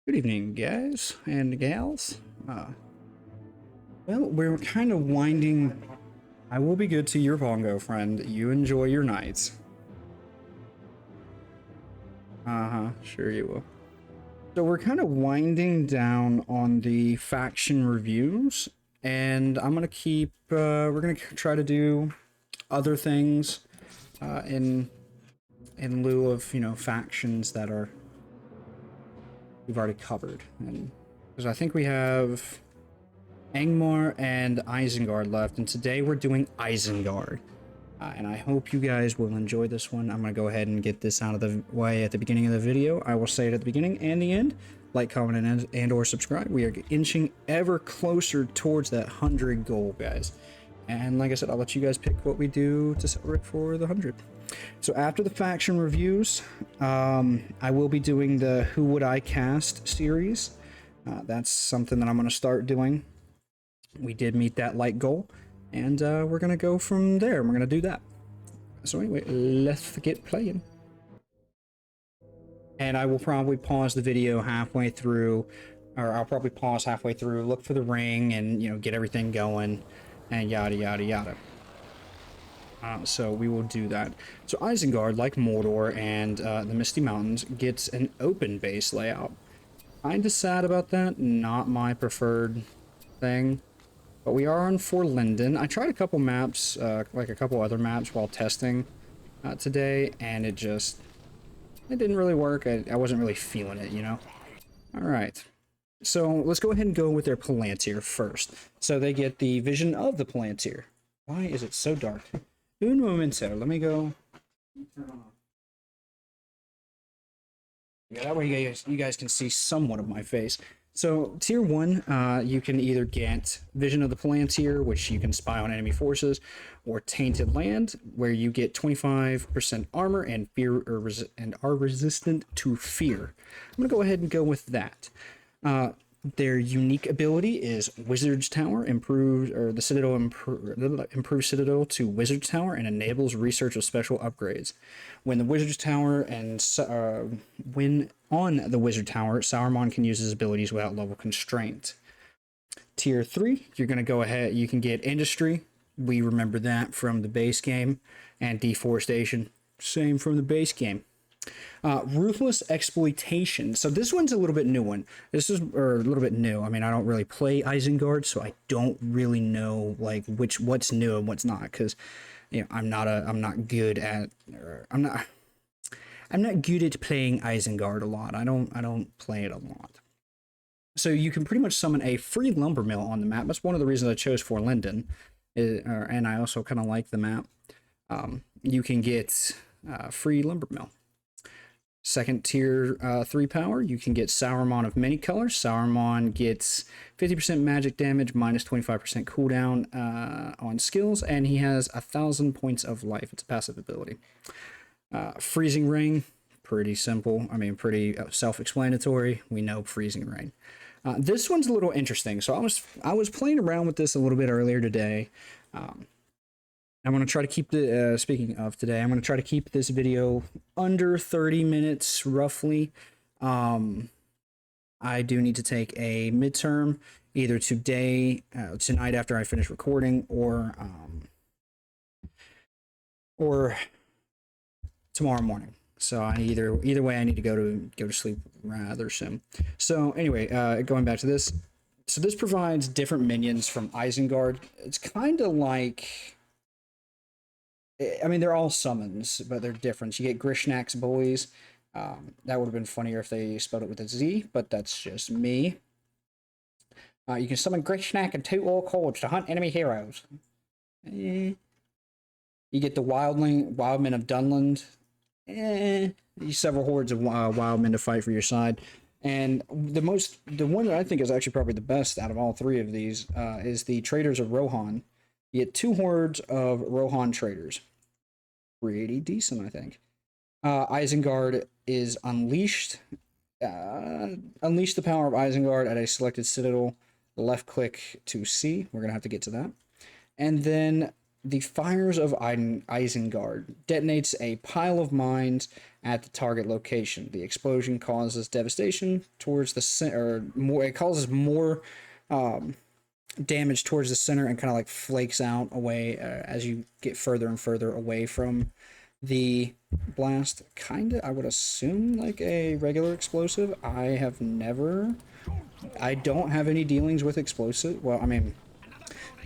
Good evening, guys and gals. Well, we're kind of winding. I will be good to your bongo friend. You enjoy your nights. Sure you will. So we're kind of winding down on the faction reviews, and I'm gonna keep. We're gonna try to do other things in lieu of factions that are we've already covered, and because I think we have Angmar and Isengard left, and today we're doing Isengard. And I hope you guys will enjoy this one. I'm going to go ahead and get this out of the way at the beginning of the video. I will say it at the beginning and the end. Like, comment, and or subscribe. We are inching ever closer towards that 100 goal, guys. And like I said, I'll let you guys pick what we do to celebrate for the 100. So after the faction reviews, I will be doing the Who Would I Cast series. That's something that I'm going to start doing. We did meet that light goal, and we're gonna go from there. We're gonna do that. So anyway, let's get playing. And I will probably pause the video halfway through, or I'll probably pause halfway through, look for the ring, and get everything going, and yada yada yada. So we will do that. So Isengard, like Mordor and the Misty Mountains, gets an open base layout. Kinda sad about that. Not my preferred thing. But we are on for Linden. I tried a couple maps, like a couple other maps while testing today, and it didn't really work. I wasn't really feeling it, Alright. So let's go ahead and go with their Palantir first. So they get the vision of the Palantir. Why is it so dark? Un momento. Let me go. Yeah, that way you guys can see somewhat of my face. So, Tier 1, you can either get Vision of the Palantir, which you can spy on enemy forces, or Tainted Land, where you get 25% armor and are resistant to fear. I'm going to go ahead and go with that. Their unique ability is Wizard's Tower, improves Citadel to Wizard's Tower and enables research of special upgrades. When the Wizard's Tower when on the Wizard Tower, Sauron can use his abilities without level constraint. Tier 3, you're going to go ahead, you can get Industry. We remember that from the base game, and Deforestation, same from the base game. Ruthless Exploitation. So this one's a little bit new one. This is a little bit new. I mean, I don't really play Isengard, so I don't really know like what's new and what's not, because I'm not good at playing Isengard a lot. I don't play it a lot. So you can pretty much summon a free lumber mill on the map. That's one of the reasons I chose for Linden, and I also kind of like the map. You can get free lumber mill. Second tier 3 power, you can get Sauron of many colors. Sauron gets 50% magic damage, minus 25% cooldown on skills, and he has 1,000 points of life. It's a passive ability. Freezing Rain, pretty simple. I mean, pretty self-explanatory. We know Freezing Rain. This one's a little interesting. So I was playing around with this a little bit earlier today. I'm going to try to keep the, speaking of today, I'm going to try to keep this video under 30 minutes, roughly. I do need to take a midterm, either tonight after I finish recording, or tomorrow morning. So either way, I need to go to sleep rather soon. So anyway, going back to this. So this provides different minions from Isengard. It's kind of like... I mean, they're all summons, but they're different. You get Grishnak's boys. That would have been funnier if they spelled it with a Z, but that's just me. You can summon Grishnak and 2 orc hordes to hunt enemy heroes. You get the Wildmen of Dunland. Several hordes of Wildmen to fight for your side. And the one that I think is actually probably the best out of all 3 of these is the Traders of Rohan. You get 2 hordes of Rohan traders. Pretty decent, I think. Isengard is unleashed. Unleash the power of Isengard at a selected citadel. Left click to C. We're going to have to get to that. And then the Fires of Isengard detonates a pile of mines at the target location. The explosion causes devastation towards the center, or more. It causes more damage towards the center and kind of like flakes out away as you get further and further away from the blast. Kind of, I would assume, like a regular explosive. I don't have any dealings with explosive. Well, I mean,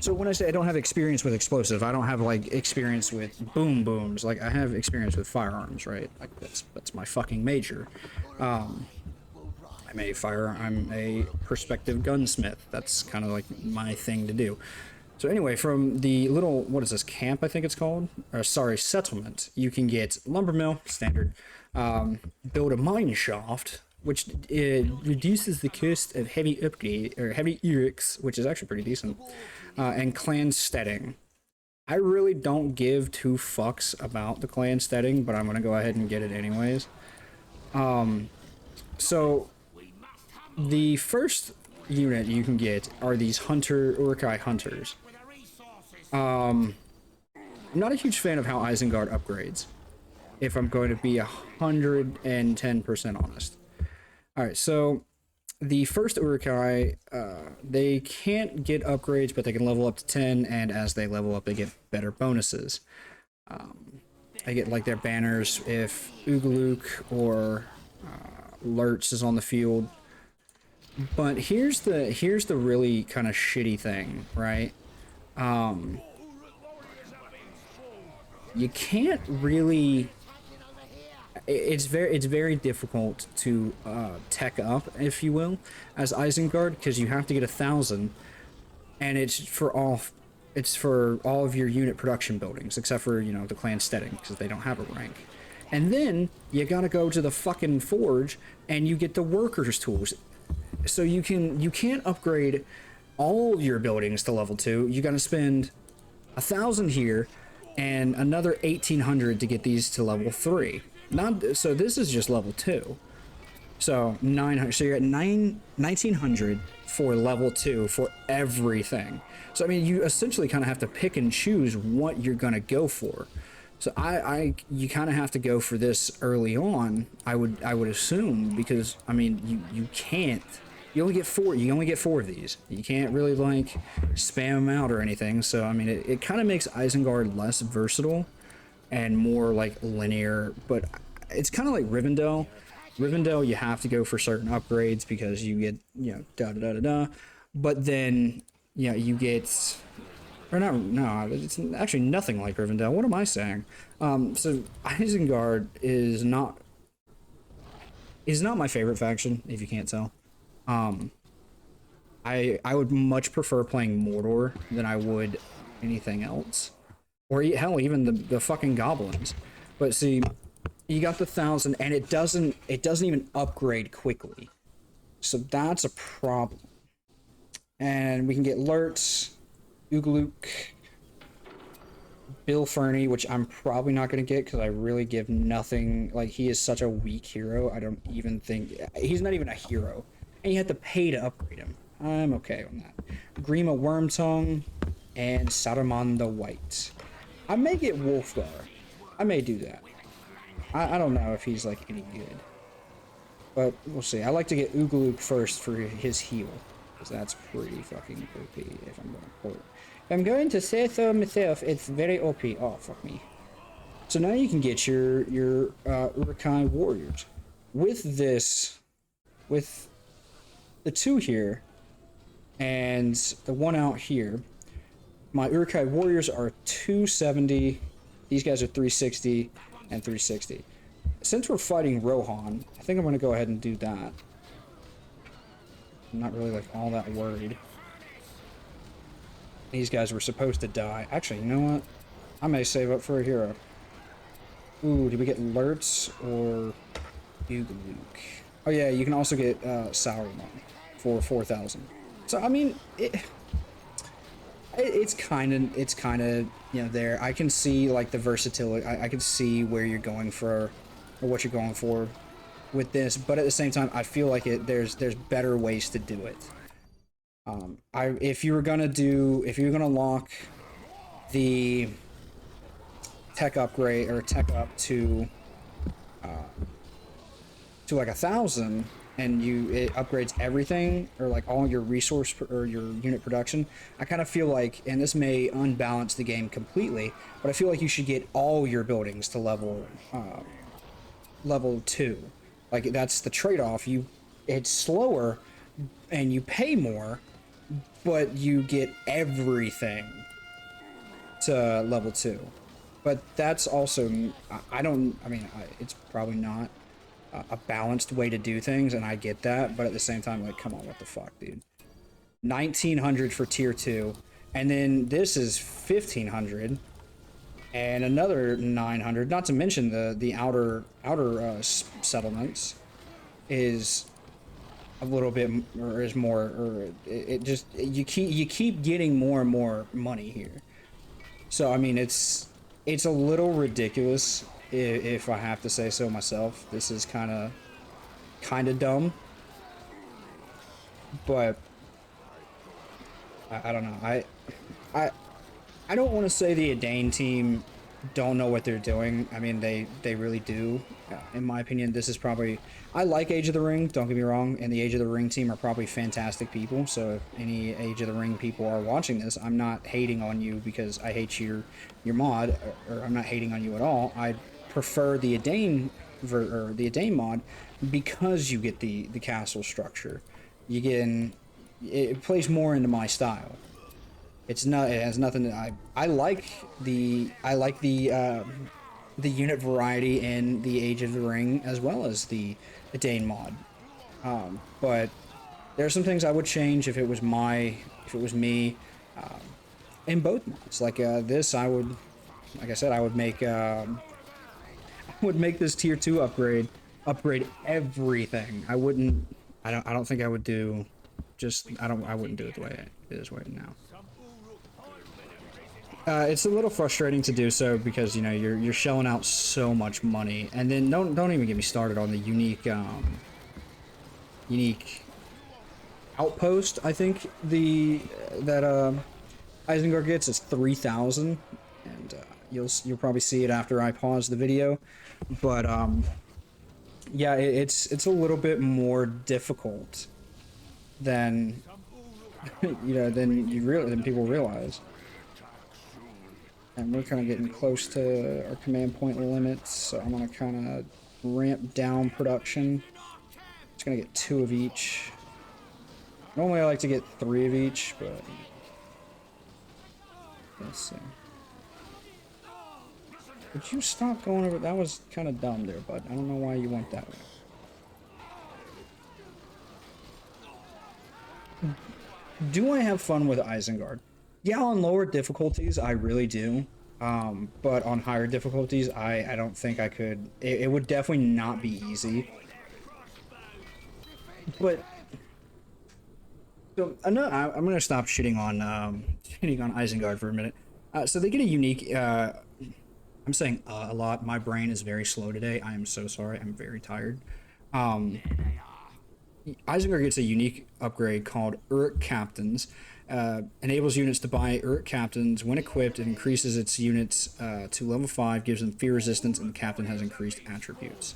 so when I say I don't have experience with explosive, I don't have like experience with boom booms. Like I have experience with firearms, right? Like that's my fucking major. I'm a prospective gunsmith. That's kind of like my thing to do. So anyway, from the little, what is this, camp, I think it's called? Or sorry, settlement. You can get lumber mill, standard. Build a mine shaft, which reduces the cost of heavy upgrade, or heavy Urix, which is actually pretty decent. And clan steading. I really don't give two fucks about the clan steading, but I'm going to go ahead and get it anyways. So the first unit you can get are these Urukai hunters. I'm not a huge fan of how Isengard upgrades, if I'm going to be 110% honest. Alright, so the first Urukai, they can't get upgrades, but they can level up to 10, and as they level up, they get better bonuses. They get like their banners if Ugaluk or Lurtz is on the field. But here's the really kind of shitty thing, right? You can't really. It's very difficult to tech up, if you will, as Isengard, because you have to get 1,000, and it's for all of your unit production buildings, except for, you know, the clan steading, because they don't have a rank. And then you gotta go to the fucking forge, and you get the workers tools. So you can't upgrade all of your buildings to level 2. You gotta spend 1,000 here and another 1,800 to get these to level 3. So this is just level 2. So 900. So you're at 1,900 for level 2 for everything. So I mean, you essentially kind of have to pick and choose what you're gonna go for. So you kind of have to go for this early on. I would assume, because I mean you can't. You only get 4. You only get 4 of these. You can't really like spam them out or anything. So I mean, it kind of makes Isengard less versatile and more like linear. But it's kind of like Rivendell. Rivendell, you have to go for certain upgrades because you get, you know, da da da da da. But then, yeah, you get, or not, no, it's actually nothing like Rivendell. What am I saying? So Isengard is not my favorite faction, if you can't tell. I would much prefer playing Mordor than I would anything else, or hell, even the fucking goblins. But see, you got the 1,000, and it doesn't even upgrade quickly, so that's a problem. And we can get Lurtz, Ugaluk, Bill Fernie, which I'm probably not going to get because I really give nothing. Like, he is such a weak hero. I don't even think he's not even a hero. And you have to pay to upgrade him. I'm okay on that. Grima Wormtongue and Saruman the White. I may get Wolfgar. I may do that. I don't know if he's like any good, but we'll see. I like to get Ugaluk first for his heal, because that's pretty fucking OP. If I'm going to quote, if I'm going to say so myself, it's very OP. Oh fuck me. So now you can get your Urukai warriors with this, with the 2 here and the 1 out here. My Urukai warriors are 270. These guys are 360 and 360. Since we're fighting Rohan, I think I'm going to go ahead and do that. I'm not really like all that worried. These guys were supposed to die. Actually, you know what? I may save up for a hero. Ooh, did we get Lurtz or Ugaluk? Oh yeah, you can also get Saruman for 4,000. So I mean, it's kind of you know, there. I can see like the versatility. I can see where you're going for, or what you're going for with this. But at the same time, I feel like there's better ways to do it. If you were gonna lock the tech upgrade or tech up to to like 1,000, and it upgrades everything, or like all your resource or your unit production, I kind of feel like, and this may unbalance the game completely, but I feel like you should get all your buildings to level 2. Like, that's the trade-off. It's slower and you pay more, but you get everything to level 2. But that's also, it's probably not a balanced way to do things, and I get that, but at the same time, like, come on, what the fuck, dude? 1,900 for tier 2, and then this is 1,500, and another 900, not to mention the outer settlements is a little bit, or is more, or it just, you keep getting more and more money here. So I mean, it's a little ridiculous, if I have to say so myself. This is kind of dumb, but I don't know. I don't want to say the Adane team don't know what they're doing. I mean, they really do. In my opinion, this is probably, I like Age of the Ring, don't get me wrong, and the Age of the Ring team are probably fantastic people, so if any Age of the Ring people are watching this, I'm not hating on you because I hate your mod, or I'm not hating on you at all. I prefer the Adane or the Adane mod because you get the castle structure. You get it plays more into my style. It has nothing. I like the unit variety in the Age of the Ring as well as the Dane mod. But there are some things I would change if it was me, in both mods. Like this, like I said, I would make this tier 2 upgrade everything. I don't think I would do I wouldn't do it the way it is right now. It's a little frustrating to do so because, you know, you're shelling out so much money, and then don't even get me started on the unique outpost. I think that Isengard gets is 3,000, and you'll probably see it after I pause the video, but yeah, it's a little bit more difficult than than people realize. And we're kind of getting close to our command point limits, so I'm going to kind of ramp down production. Just going to get 2 of each. Normally I like to get 3 of each, but let's see. Would you stop going over? That was kind of dumb there, bud. I don't know why you went that way. Do I have fun with Isengard? Yeah, on lower difficulties, I really do. But on higher difficulties, I don't think I could. It would definitely not be easy. But so I'm gonna stop shitting on Isengard for a minute. So they get a unique. I'm saying a lot. My brain is very slow today. I am so sorry. I'm very tired. Isengard gets a unique upgrade called Uruk Captains. Enables units to buy Uruk Captains when equipped. It increases its units to level 5, gives them fear resistance, and the captain has increased attributes.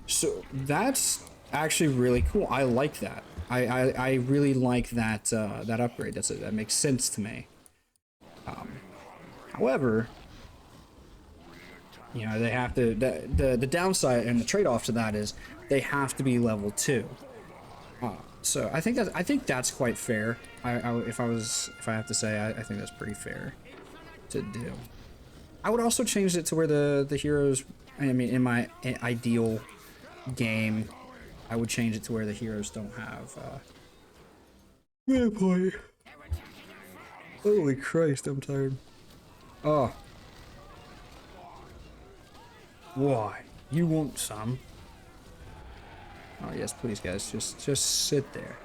So that's actually really cool. I like that. I really like that that upgrade. That makes sense to me. However, you know, they have to. The downside and the trade-off to that is they have to be level 2. So I think that's quite fair. If I have to say, I think that's pretty fair to do. I would also change it to where the heroes. I mean, in my ideal game, I would change it to where the heroes don't have. Boy. Holy Christ, I'm tired. Oh. Why? You want some? Oh yes, please guys, just sit there.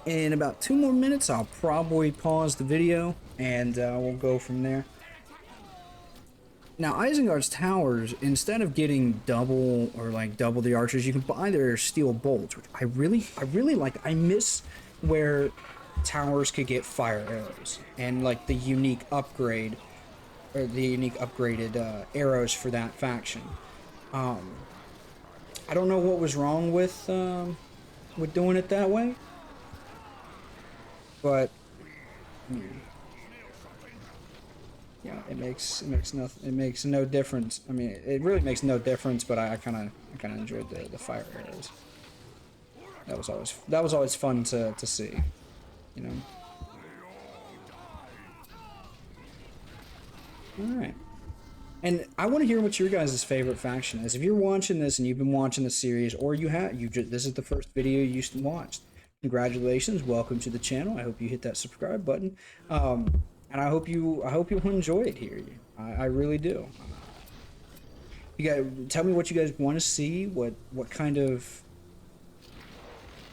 In about 2 more minutes, I'll probably pause the video, and we'll go from there. Now, Isengard's towers, instead of getting double the archers, you can buy their steel bolts, which I really like. I miss where towers could get fire arrows and like the unique upgrade, or the unique upgraded arrows for that faction. I don't know what was wrong with doing it that way, but yeah, it makes no difference. I mean, it really makes no difference. But I kind of enjoyed the fire arrows. That was always fun to see, you know. All right. And I want to hear what your guys' favorite faction is. If you're watching this and you've been watching the series, or this is the first video you watched, congratulations, welcome to the channel. I hope you hit that subscribe button, and I hope you'll enjoy it here. I really do. You guys, tell me what you guys want to see. What kind of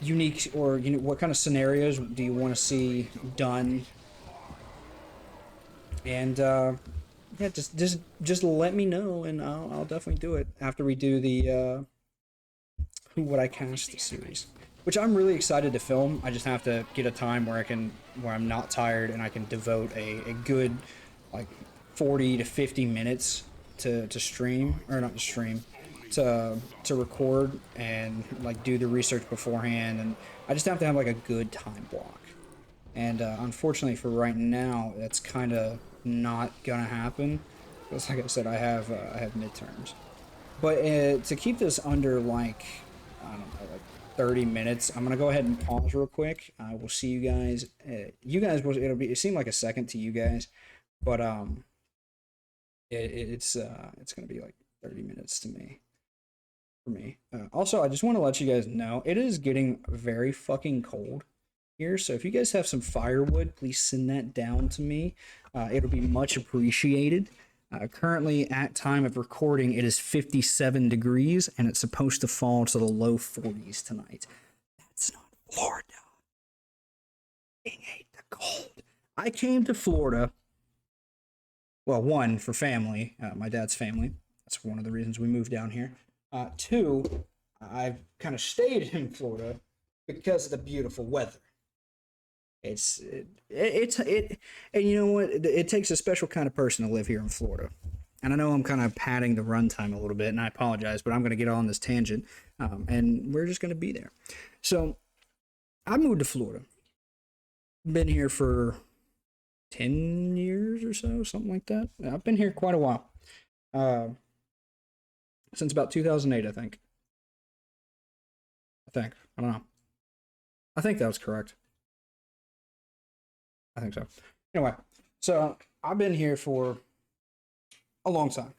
unique, or what kind of scenarios do you want to see done? And yeah, just let me know, and I'll definitely do it after we do the Who Would I Cast series, which I'm really excited to film. I just have to get a time where I'm not tired and I can devote a good like 40 to 50 minutes to stream, or not to stream, to record and like do the research beforehand, and I just have to have like a good time block. And unfortunately for right now, that's kind of not gonna happen, because like I said, I have midterms. But to keep this under like, I don't know, like 30 minutes, I'm gonna go ahead and pause real quick. I will see you guys. It seemed like a second to you guys, but it's gonna be like 30 minutes to me. For me. Also, I just want to let you guys know it is getting very fucking cold here, so if you guys have some firewood, please send that down to me. It'll be much appreciated. Currently, at time of recording, it is 57 degrees, and it's supposed to fall to the low 40s tonight. That's not Florida. I hate the cold. I came to Florida, well, one, for family, my dad's family. That's one of the reasons we moved down here. Two, I've kind of stayed in Florida because of the beautiful weather. And you know what? It takes a special kind of person to live here in Florida. And I know I'm kind of padding the runtime a little bit, and I apologize, but I'm going to get on this tangent, and we're just going to be there. So, I moved to Florida. Been here for 10 years or so, something like that. I've been here quite a while. Since about 2008, I think. I don't know. I think that was correct. I think so. Anyway, so I've been here for a long time.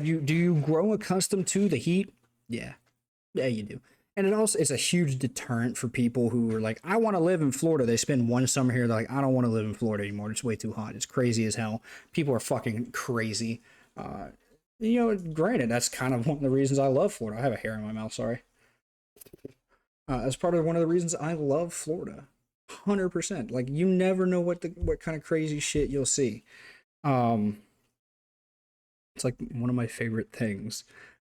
Do you grow accustomed to the heat? Yeah. Yeah, you do. And it's a huge deterrent for people who are like, I want to live in Florida. They spend one summer here. They're like, I don't want to live in Florida anymore. It's way too hot. It's crazy as hell. People are fucking crazy. Granted, that's kind of one of the reasons I love Florida. I have a hair in my mouth, sorry. As part of one of the reasons I love Florida. 100%. Like, you never know what kind of crazy shit you'll see. It's like one of my favorite things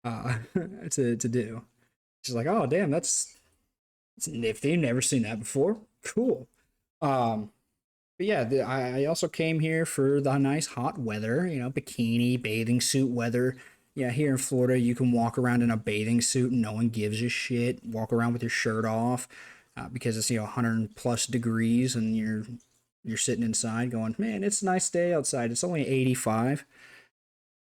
to do. Just like, oh damn, that's nifty. Never seen that before. Cool. But yeah, I also came here for the nice hot weather. Bikini, bathing suit weather. Yeah, here in Florida, you can walk around in a bathing suit and no one gives a shit. Walk around with your shirt off. Because it's 100 plus degrees, and you're sitting inside going, man, it's a nice day outside. It's only 85.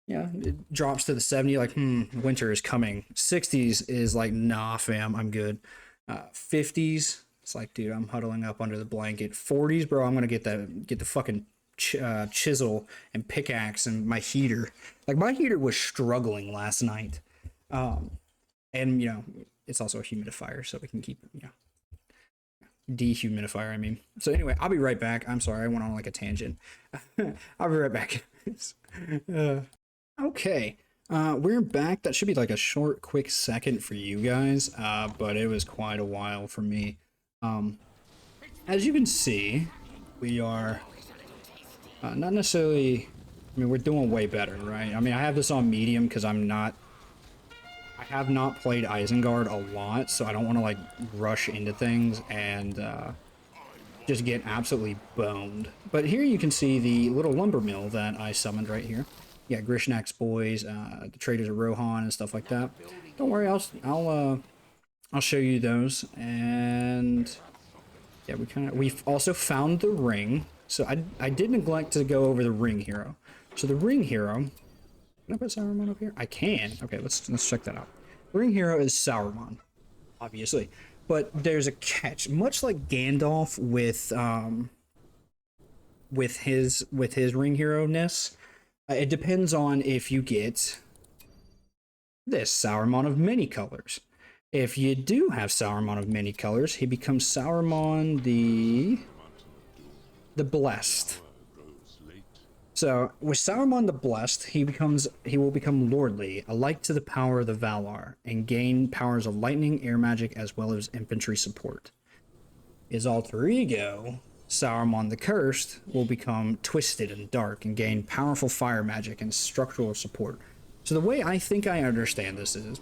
Yeah, it drops to the 70, like, winter is coming. 60s is like, nah, fam, I'm good. 50s, it's like, dude, I'm huddling up under the blanket. 40s, bro, I'm gonna get the fucking chisel and pickaxe and my heater. Like, my heater was struggling last night. And it's also a humidifier, so we can keep dehumidifier, I mean. So anyway, I'll be right back. I'm sorry, I went on like a tangent. I'll be right back. Okay, we're back. That should be like a short, quick second for you guys, but it was quite a while for me. As you can see, we are not necessarily, I mean, we're doing way better, right? I mean, I have this on medium because I have not played Isengard a lot, so I don't want to like rush into things and just get absolutely boned. But here you can see the little lumber mill that I summoned right here. yeah, Grishnak's boys, the traders of Rohan and stuff like that. Don't worry, I'll show you those. And yeah, we've also found the ring. So I did neglect to go over the ring hero. So the ring hero, can I put Saruman up here? I can. Okay, let's check that out. The ring hero is Saruman, obviously, but there's a catch. Much like Gandalf with his ring hero ness, it depends on if you get this Saruman of many colors. If you do have Saruman of many colors, he becomes Saruman the Blessed. So with Saruman the Blessed, he will become lordly, alike to the power of the Valar, and gain powers of lightning, air magic, as well as infantry support. His alter ego, Saruman the Cursed, will become twisted and dark and gain powerful fire magic and structural support. So the way I think I understand this is,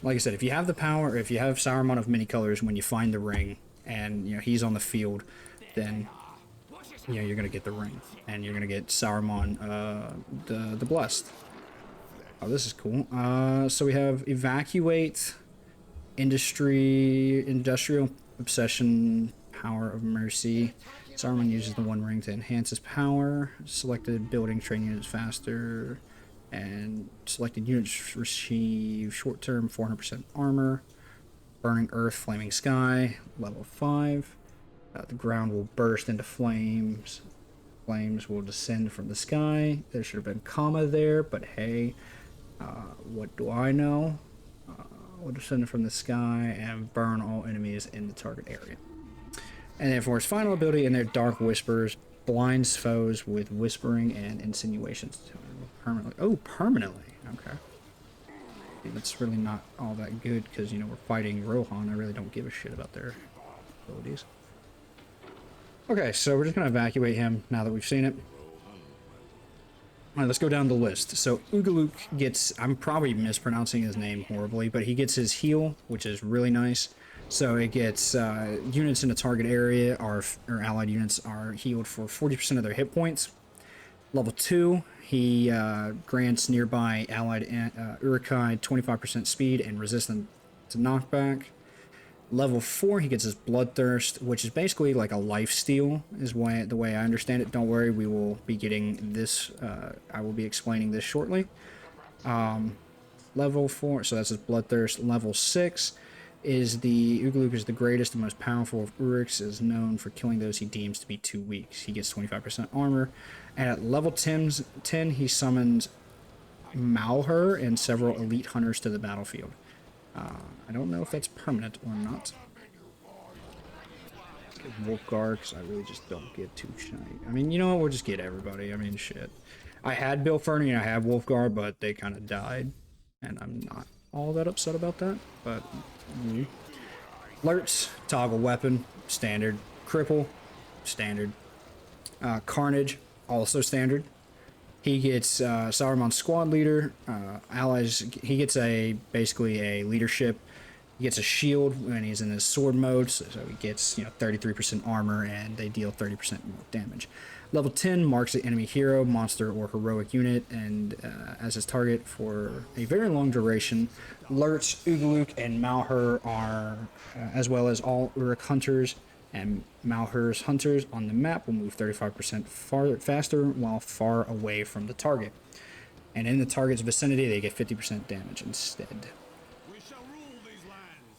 like I said, if you have the power, if you have Saruman of many colors, when you find the ring and he's on the field, then you're gonna get the ring, and you're gonna get Saruman the Blessed. Oh, this is cool. So we have evacuate, industrial obsession, power of mercy. Saruman uses the One Ring to enhance his power. Selected building train units faster, and selected units receive short-term 400% armor. Burning Earth, Flaming Sky, level 5. The ground will burst into flames. Flames will descend from the sky. There should have been comma there, but hey, what do I know? Will descend from the sky and burn all enemies in the target area. And then for his final ability, in their Dark Whispers, blinds foes with whispering and insinuations. Permanently. Oh, permanently. Okay. That's really not all that good because, we're fighting Rohan. I really don't give a shit about their abilities. Okay, so we're just going to evacuate him now that we've seen it. Alright, let's go down the list. So Ugaluk gets, I'm probably mispronouncing his name horribly, but he gets his heal, which is really nice. So it gets units in the target area, or allied units are healed for 40% of their hit points. Level 2, he grants nearby allied Uruk-hai 25% speed and resistance to knockback. Level 4, he gets his Bloodthirst, which is basically like a lifesteal, is the way I understand it. Don't worry, we will be getting this, I will be explaining this shortly. Level 4, so that's his Bloodthirst. Level 6 is the Ugaluk is the greatest and most powerful of Uruks, is known for killing those he deems to be too weak. He gets 25% armor. And at level 10, he summons Malhur and several elite hunters to the battlefield. I don't know if that's permanent or not. Get Wolfgar, because I really just don't get too shy. I mean, you know what? We'll just get everybody. I mean, shit. I had Bill Fernie and I have Wolfgar, but they kind of died. And I'm not all that upset about that. But, Alerts, toggle weapon, standard. Cripple, standard. Carnage, also standard. He gets Saruman's squad leader, allies. He gets basically a leadership. He gets a shield when he's in his sword mode, so he gets 33% armor, and they deal 30% more damage. Level 10 marks the enemy hero, monster, or heroic unit, and as his target for a very long duration. Lurch, Ugaluk, and Malhur are, as well as all Uruk hunters and Malhur's hunters on the map, will move 35% faster while far away from the target. And in the target's vicinity, they get 50% damage instead.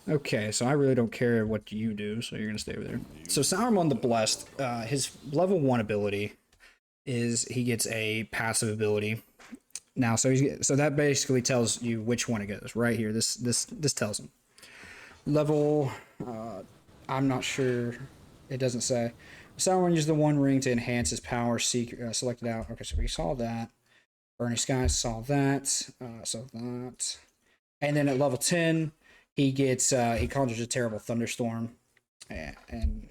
Okay, so I really don't care what you do, so you're going to stay over there. So Saruman the Blessed, his level 1 ability is he gets a passive ability. Now, so that basically tells you which one it goes. Right here, this tells him. Level... I'm not sure. It doesn't say. Saruman uses the One Ring to enhance his power. Selected out. Okay, so we saw that. Burning Skies saw that. And then at level 10, he gets he conjures a terrible thunderstorm, and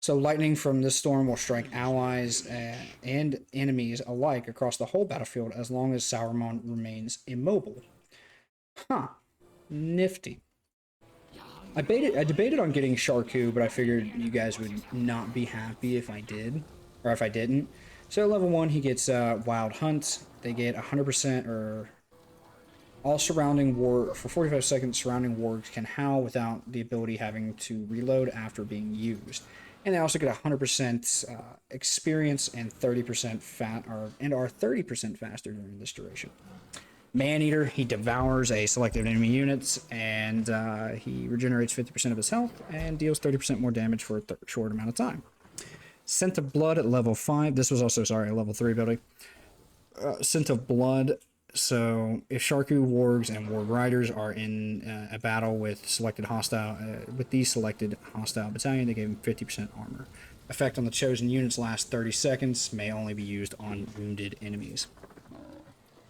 so lightning from this storm will strike allies and enemies alike across the whole battlefield as long as Saruman remains immobile. Huh. Nifty. I debated on getting Sharku, but I figured you guys would not be happy if I did, or if I didn't. So level 1, he gets Wild Hunt. They get 100% or all surrounding war for 45 seconds. Surrounding wargs can howl without the ability having to reload after being used. And they also get 100% experience and 30% fat, and are 30% faster during this duration. Maneater, he devours a selected enemy units, and he regenerates 50% of his health and deals 30% more damage for a short amount of time. Scent of Blood at level 5. This was also, sorry, a level 3 ability. Scent of Blood. So if Sharku wargs and warg riders are in a battle with selected hostile, with the selected hostile battalion, they give him 50% armor. Effect on the chosen units lasts 30 seconds. May only be used on wounded enemies.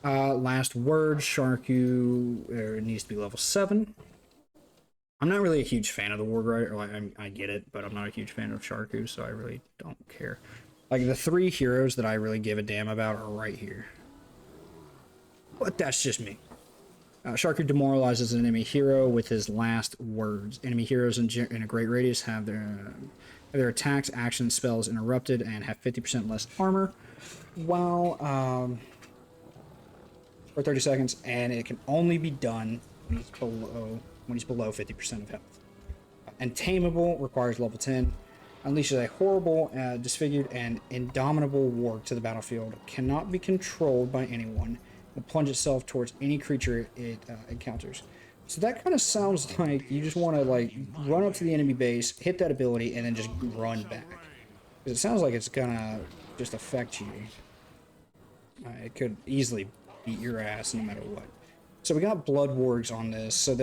Last word, Sharku needs to be level 7. I'm not really a huge fan of the warg rider. Like, I get it, but I'm not a huge fan of Sharku, so I really don't care. Like, the 3 heroes that I really give a damn about are right here. But that's just me. Sharku demoralizes an enemy hero with his last words. Enemy heroes in a great radius have their attacks, actions, spells interrupted, and have 50% less armor, while for 30 seconds, and it can only be done when he's below 50% of health. Untamable requires level 10. Unleashes a horrible, disfigured, and indomitable warg to the battlefield. Cannot be controlled by anyone. Will plunge itself towards any creature it encounters. So that kind of sounds like you just want to like run up to the enemy base, hit that ability, and then just run back. Because it sounds like it's gonna just affect you. It could easily beat your ass no matter what. So we got Blood Wargs on this. So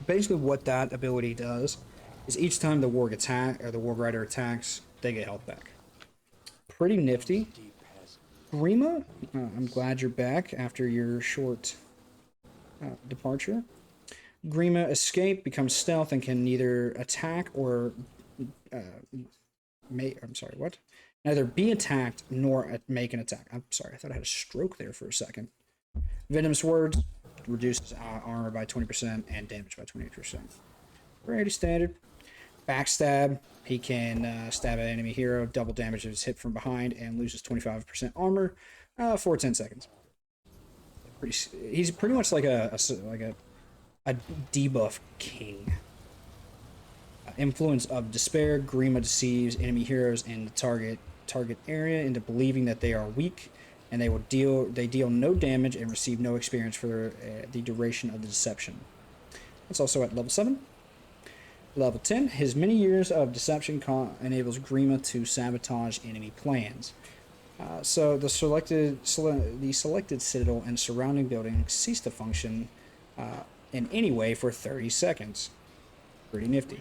basically what that ability does is each time the warg attack or the warg rider attacks, they get health back. Pretty nifty. Grima, I'm glad you're back after your short departure. Grima escape, becomes stealth, and can neither attack or neither be attacked nor make an attack. I'm sorry, I thought I had a stroke there for a second. Venomous Words reduces armor by 20% and damage by 28%. Pretty standard. Backstab, he can stab an enemy hero, double damage if it's hit from behind, and loses 25% armor for 10 seconds. He's pretty much like a debuff king. Influence of Despair, Grima deceives enemy heroes in the target area into believing that they are weak, and they deal no damage and receive no experience for the duration of the deception. That's also at level 7. Level 10, his many years of deception enables Grima to sabotage enemy plans. So the selected citadel and surrounding buildings cease to function in any way for 30 seconds. Pretty nifty.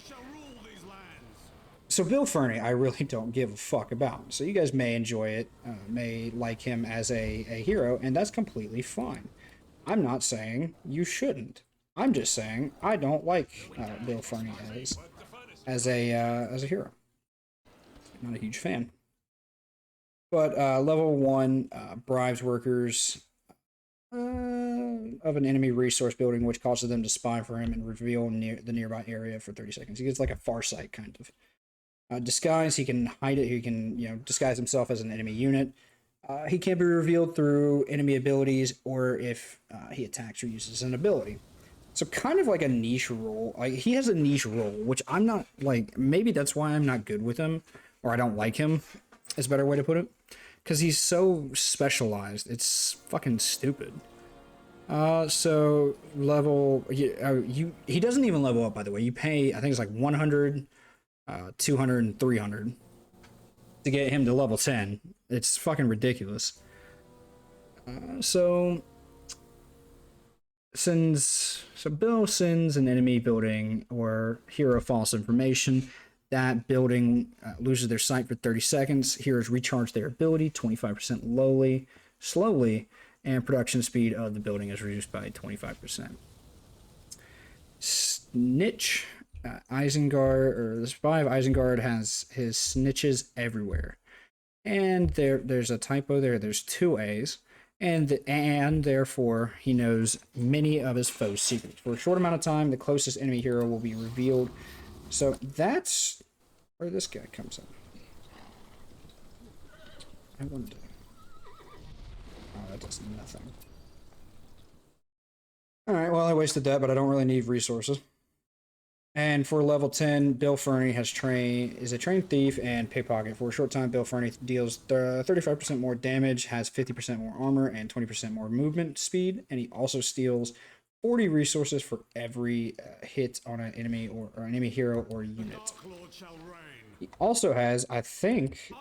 So Bill Ferny, I really don't give a fuck about. So you guys may enjoy it, may like him as a hero, and that's completely fine. I'm not saying you shouldn't. I'm just saying I don't like Bill Ferny as a hero. Not a huge fan. But level 1 bribes workers of an enemy resource building, which causes them to spy for him and reveal the nearby area for 30 seconds. He gets like a Farsight kind of. Disguise, he can hide it. He can disguise himself as an enemy unit. He can be revealed through enemy abilities or if he attacks or uses an ability. So kind of like a niche role. Like he has a niche role, which I'm not like. Maybe that's why I'm not good with him, or I don't like him. Is a better way to put it, because he's so specialized. It's fucking stupid. So level he doesn't even level up. By the way, you pay I think it's like 100, 200, and 300 to get him to level 10. It's fucking ridiculous. So Bill sends an enemy building or hero false information. That building loses their sight for 30 seconds. Heroes recharge their ability 25% slowly, and production speed of the building is reduced by 25%. Snitch, Isengard, or the spy of Isengard has his snitches everywhere. And there's a typo there. There's 2 A's. And therefore, he knows many of his foes' secrets. For a short amount of time, the closest enemy hero will be revealed. So that's where this guy comes in. I wanted to... Oh, that does nothing. Alright, well, I wasted that, but I don't really need resources. And for level 10, Bill Fernie is a trained thief and pickpocket. For a short time, Bill Fernie deals 35% more damage, has 50% more armor, and 20% more movement speed. And he also steals 40 resources for every hit on an enemy or an enemy hero or unit. He also has, I think,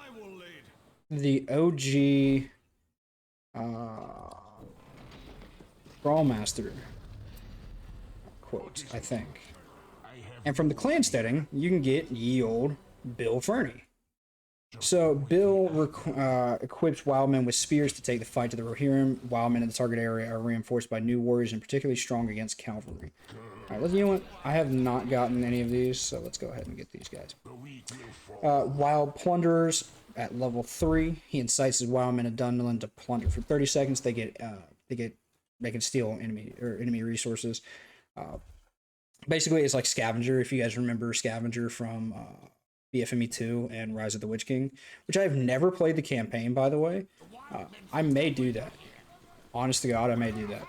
the OG Brawlmaster quote, I think. And from the clan setting, you can get ye old Bill Fernie. So Bill equips wildmen with spears to take the fight to the Rohirrim. Wildmen in the target area are reinforced by new warriors and particularly strong against cavalry. All right, you know what? I have not gotten any of these, so let's go ahead and get these guys. Wild Plunderers at level 3. He incites his wildmen of Dunland to plunder for 30 seconds. They can steal enemy resources. Basically, it's like Scavenger, if you guys remember Scavenger from BFME 2 and Rise of the Witch King, which I've never played the campaign, by the way. I may do that. Honest to God, I may do that.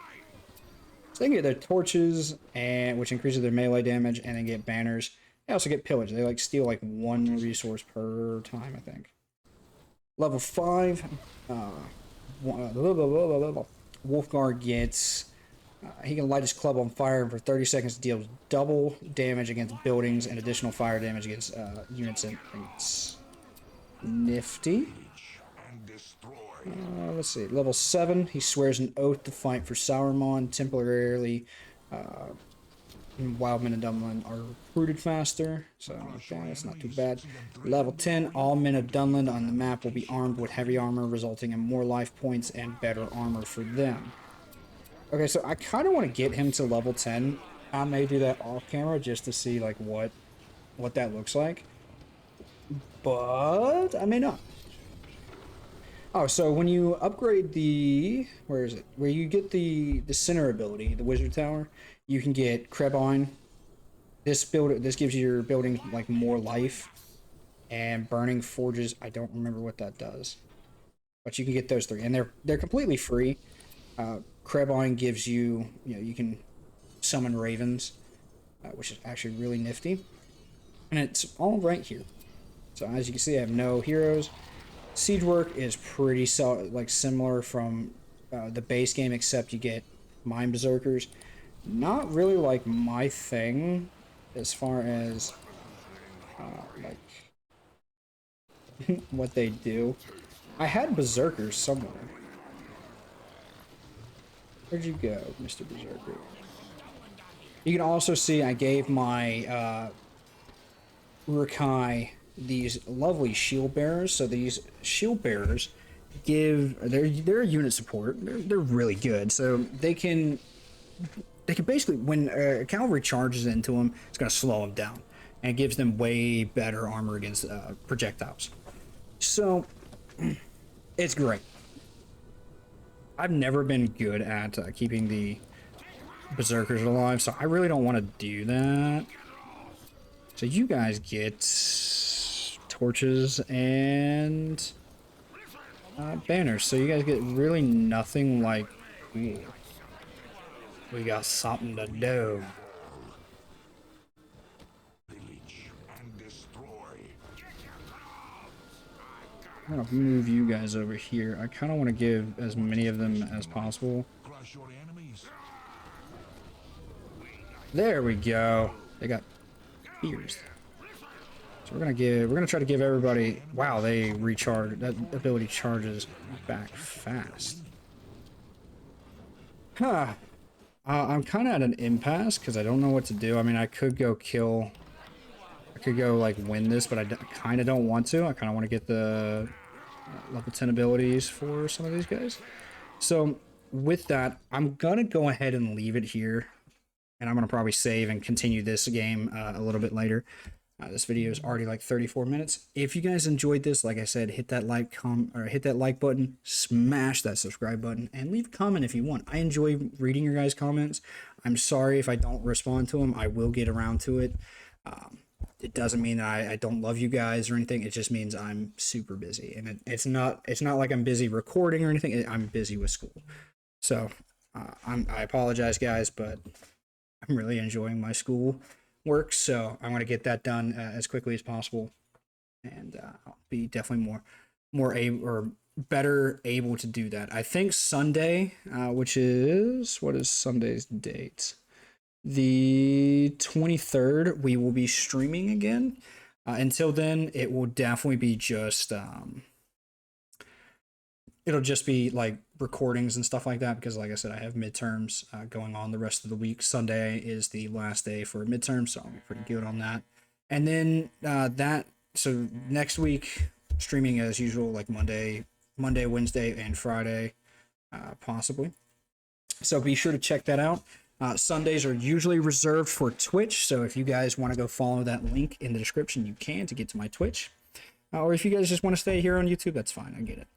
So they can get their torches, which increases their melee damage, and then get banners. They also get pillage. They steal 1 resource per time, I think. Level 5, Wolfgar gets... he can light his club on fire and for 30 seconds deals double damage against buildings and additional fire damage against units and things. Nifty. Let's see. Level 7, he swears an oath to fight for Sauron. Temporarily, Wildmen and Dunland are recruited faster, so okay, that's not too bad. Level 10, all men of Dunland on the map will be armed with heavy armor, resulting in more life points and better armor for them. Okay, so I kind of want to get him to level 10. I may do that off camera just to see what that looks like. But I may not. Oh, so when you upgrade the... where is it? Where you get the center ability, the Wizard Tower, you can get Krebine. This gives your building more life. And Burning Forges, I don't remember what that does. But you can get those 3. And they're completely free. Krebine gives you, you can summon ravens, which is actually really nifty. And it's all right here. So as you can see, I have no heroes. Siege work is pretty similar from the base game, except you get Mind Berserkers. Not really my thing as far as what they do. I had Berserkers somewhere. Where'd you go, Mr. Berserker? You can also see I gave my Urukai these lovely shield bearers. So these shield bearers they're unit support. They're really good. So they can basically, when cavalry charges into them, it's gonna slow them down, and it gives them way better armor against projectiles. So it's great. I've never been good at keeping the Berserkers alive, so I really don't want to do that. So you guys get torches and banners, so you guys get really nothing ooh, we got something to do. I'm gonna move you guys over here. I kind of want to give as many of them as possible. There we go. They got ears. So we're gonna try to give everybody. Wow, they recharge. That ability charges back fast. Huh. I'm kind of at an impasse because I don't know what to do. I mean, I could go win this, but I kind of don't want to. I kind of want to get the level 10 abilities for some of these guys. So with that, I'm gonna go ahead and leave it here, and I'm gonna probably save and continue this game a little bit later. This video is already 34 minutes. If you guys enjoyed this, like I said, hit that like button, smash that subscribe button, and leave a comment if you want. I enjoy reading your guys' comments. I'm sorry if I don't respond to them. I will get around to it. it doesn't mean I don't love you guys or anything. It just means I'm super busy, and it's not like I'm busy recording or anything. I'm busy with school. So I apologize, guys, but I'm really enjoying my school work, so I want to get that done as quickly as possible, and I'll be definitely more able or better able to do that. I think Sunday, which is what is Sunday's date? The 23rd, we will be streaming again. Until then, it will definitely be just it'll just be like recordings and stuff like that because, like I said, I have midterms going on the rest of the week. Sunday is the last day for midterm, so I'm pretty good on that. And then so next week streaming as usual, like Monday, Wednesday, and Friday, possibly. So be sure to check that out. Sundays are usually reserved for Twitch, so if you guys want to go follow that link in the description, you can to get to my Twitch. Or if you guys just want to stay here on YouTube, that's fine. I get it.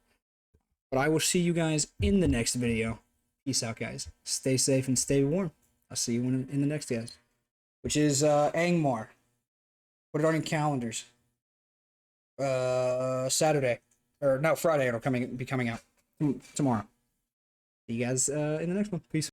But I will see you guys in the next video. Peace out, guys. Stay safe and stay warm. I'll see you in the next, guys. Which is Angmar. Put it on your calendars. Saturday. Or no, Friday it'll be coming out. Tomorrow. See you guys in the next one. Peace.